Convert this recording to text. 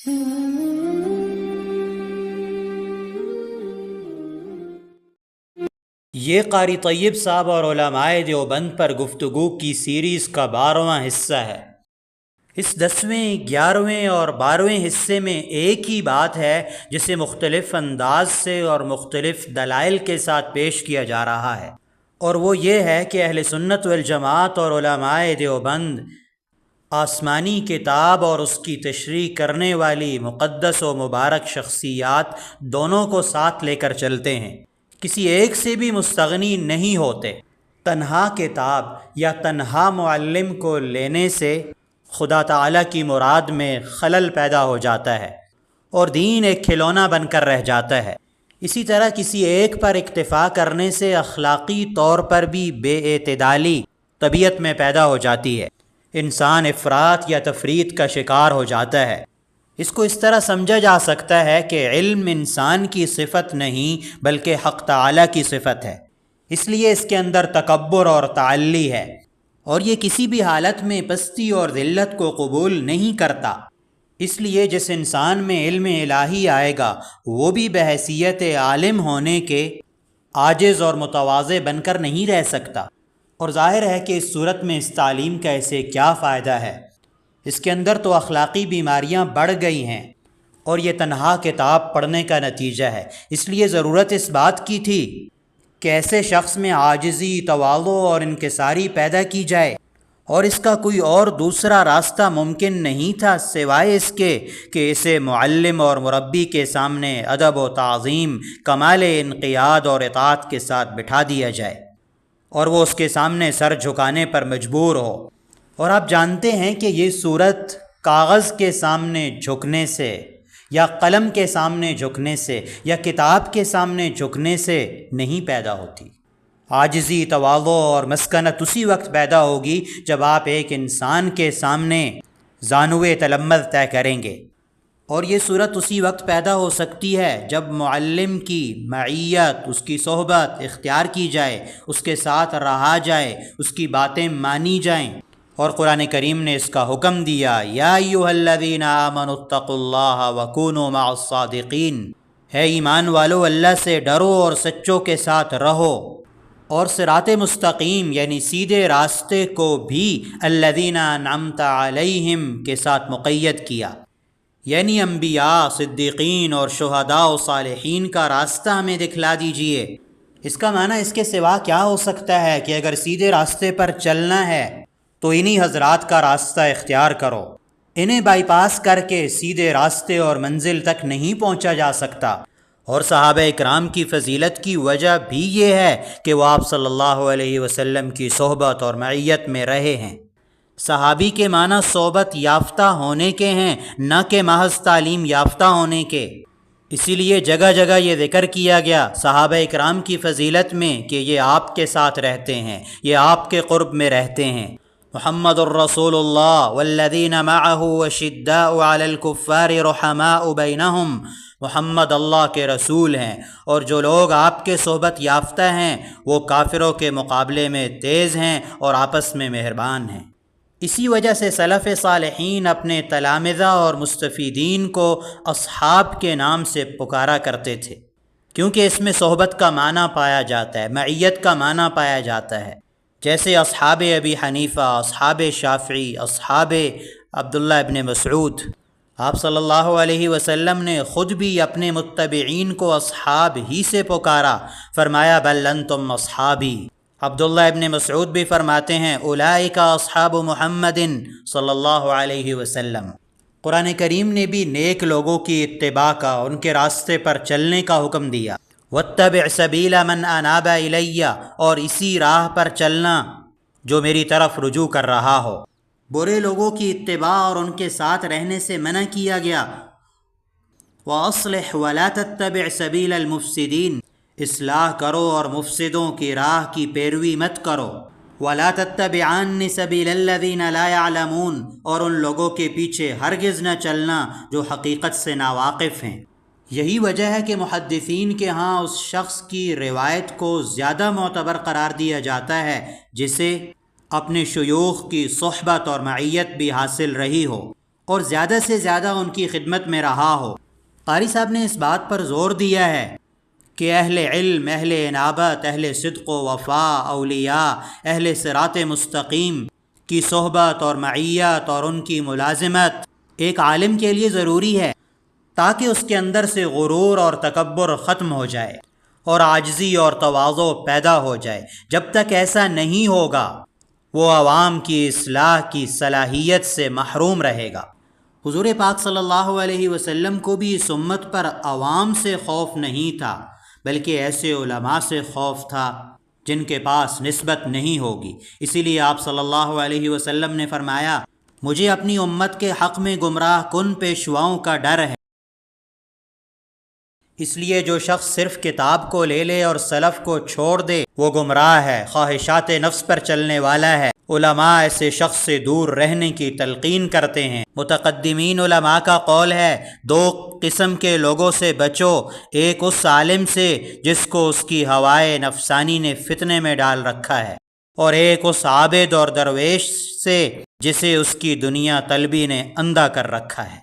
یہ قاری طیب صاحب اور علماء دیوبند پر گفتگو کی سیریز کا 12واں حصہ ہے۔ اس 10ویں، 11ویں اور 12ویں حصے میں ایک ہی بات ہے جسے مختلف انداز سے اور مختلف دلائل کے ساتھ پیش کیا جا رہا ہے، اور وہ یہ ہے کہ اہل سنت والجماعت اور علماء دیوبند آسمانی کتاب اور اس کی تشریح کرنے والی مقدس و مبارک شخصیات دونوں کو ساتھ لے کر چلتے ہیں، کسی ایک سے بھی مستغنی نہیں ہوتے۔ تنہا کتاب یا تنہا معلم کو لینے سے خدا تعالیٰ کی مراد میں خلل پیدا ہو جاتا ہے اور دین ایک کھلونا بن کر رہ جاتا ہے۔ اسی طرح کسی ایک پر اکتفا کرنے سے اخلاقی طور پر بھی بے اعتدالی طبیعت میں پیدا ہو جاتی ہے، انسان افراط یا تفریط کا شکار ہو جاتا ہے۔ اس کو اس طرح سمجھا جا سکتا ہے کہ علم انسان کی صفت نہیں بلکہ حق تعالیٰ کی صفت ہے، اس لیے اس کے اندر تکبر اور تعلی ہے، اور یہ کسی بھی حالت میں پستی اور ذلت کو قبول نہیں کرتا۔ اس لیے جس انسان میں علم الہی آئے گا وہ بھی بحیثیت عالم ہونے کے عاجز اور متواضع بن کر نہیں رہ سکتا، اور ظاہر ہے کہ اس صورت میں اس تعلیم کا اسے کیا فائدہ ہے؟ اس کے اندر تو اخلاقی بیماریاں بڑھ گئی ہیں، اور یہ تنہا کتاب پڑھنے کا نتیجہ ہے۔ اس لیے ضرورت اس بات کی تھی کہ ایسے شخص میں عاجزی، تواضع اور انکساری پیدا کی جائے، اور اس کا کوئی اور دوسرا راستہ ممکن نہیں تھا سوائے اس کے کہ اسے معلم اور مربی کے سامنے ادب و تعظیم، کمال انقیاد اور اطاعت کے ساتھ بٹھا دیا جائے، اور وہ اس کے سامنے سر جھکانے پر مجبور ہو۔ اور آپ جانتے ہیں کہ یہ صورت کاغذ کے سامنے جھکنے سے یا قلم کے سامنے جھکنے سے یا کتاب کے سامنے جھکنے سے نہیں پیدا ہوتی۔ عاجزی، تواضع اور مسکنت اسی وقت پیدا ہوگی جب آپ ایک انسان کے سامنے زانوِ تلمذ طے کریں گے، اور یہ صورت اسی وقت پیدا ہو سکتی ہے جب معلم کی معیت، اس کی صحبت اختیار کی جائے، اس کے ساتھ رہا جائے، اس کی باتیں مانی جائیں، اور قرآن کریم نے اس کا حکم دیا، یا ایھا الذین آمنوا اتقوا اللہ وکونوا مع الصادقین، ہے ایمان والو اللہ سے ڈرو اور سچوں کے ساتھ رہو، اور صراط مستقیم یعنی سیدھے راستے کو بھی الذین انعمت علیہم کے ساتھ مقید کیا، یعنی انبیاء، صدیقین اور شہداء و صالحین کا راستہ ہمیں دکھلا دیجئے۔ اس کا معنی اس کے سوا کیا ہو سکتا ہے کہ اگر سیدھے راستے پر چلنا ہے تو انہی حضرات کا راستہ اختیار کرو، انہیں بائی پاس کر کے سیدھے راستے اور منزل تک نہیں پہنچا جا سکتا۔ اور صحابہ اکرام کی فضیلت کی وجہ بھی یہ ہے کہ وہ آپ صلی اللہ علیہ وسلم کی صحبت اور معیت میں رہے ہیں۔ صحابی کے معنی صحبت یافتہ ہونے کے ہیں، نہ کہ محض تعلیم یافتہ ہونے کے۔ اسی لیے جگہ جگہ یہ ذکر کیا گیا صحابہ اکرام کی فضیلت میں کہ یہ آپ کے ساتھ رہتے ہیں، یہ آپ کے قرب میں رہتے ہیں۔ محمد الرسول اللہ والذین معه اشداء علی الکفار رحماء بینہم، محمد اللہ کے رسول ہیں، اور جو لوگ آپ کے صحبت یافتہ ہیں وہ کافروں کے مقابلے میں تیز ہیں اور آپس میں مہربان ہیں۔ اسی وجہ سے سلف صالحین اپنے تلامذہ اور مستفیدین کو اصحاب کے نام سے پکارا کرتے تھے، کیونکہ اس میں صحبت کا معنی پایا جاتا ہے، معیت کا معنی پایا جاتا ہے، جیسے اصحاب ابی حنیفہ، اصحاب شافعی، اصحاب عبداللہ ابن مسعود۔ آپ صلی اللہ علیہ وسلم نے خود بھی اپنے متبعین کو اصحاب ہی سے پکارا، فرمایا بل انتم اصحابی۔ عبداللہ ابن مسعود بھی فرماتے ہیں اولئک اصحاب محمد صلی اللہ علیہ وسلم۔ قرآن کریم نے بھی نیک لوگوں کی اتباع کا، ان کے راستے پر چلنے کا حکم دیا، واتبع سبیل من اناب الی، اور اسی راہ پر چلنا جو میری طرف رجوع کر رہا ہو۔ برے لوگوں کی اتباع اور ان کے ساتھ رہنے سے منع کیا گیا۔ وَأَصْلِحْ وَلَا تَتَّبِعْ سَبِيلَ الْمُفْسِدِينَ، اصلاح کرو اور مفسدوں کی راہ کی پیروی مت کرو۔ وَلَا تَتَّبِعَنِّ سَبِيلَ الَّذِينَ لَا يَعْلَمُونَ، اور ان لوگوں کے پیچھے ہرگز نہ چلنا جو حقیقت سے ناواقف ہیں۔ یہی وجہ ہے کہ محدثین کے ہاں اس شخص کی روایت کو زیادہ معتبر قرار دیا جاتا ہے جسے اپنے شیوخ کی صحبت اور معیت بھی حاصل رہی ہو، اور زیادہ سے زیادہ ان کی خدمت میں رہا ہو۔ قاری صاحب نے اس بات پر زور دیا ہے کہ اہل علم، اہل انابت، اہل صدق و وفا، اولیاء، اہل صراط مستقیم کی صحبت اور معیت اور ان کی ملازمت ایک عالم کے لیے ضروری ہے، تاکہ اس کے اندر سے غرور اور تکبر ختم ہو جائے اور عاجزی اور تواضع پیدا ہو جائے۔ جب تک ایسا نہیں ہوگا وہ عوام کی اصلاح کی صلاحیت سے محروم رہے گا۔ حضور پاک صلی اللہ علیہ وسلم کو بھی اس امت پر عوام سے خوف نہیں تھا، بلکہ ایسے علماء سے خوف تھا جن کے پاس نسبت نہیں ہوگی۔ اسی لیے آپ صلی اللہ علیہ وسلم نے فرمایا، مجھے اپنی امت کے حق میں گمراہ کن پیشواؤں کا ڈر ہے۔ اس لیے جو شخص صرف کتاب کو لے لے اور سلف کو چھوڑ دے وہ گمراہ ہے، خواہشات نفس پر چلنے والا ہے۔ علماء ایسے شخص سے دور رہنے کی تلقین کرتے ہیں۔ متقدمین علماء کا قول ہے، دو قسم کے لوگوں سے بچو، ایک اس عالم سے جس کو اس کی ہوائے نفسانی نے فتنے میں ڈال رکھا ہے، اور ایک اس عابد اور درویش سے جسے اس کی دنیا طلبی نے اندھا کر رکھا ہے۔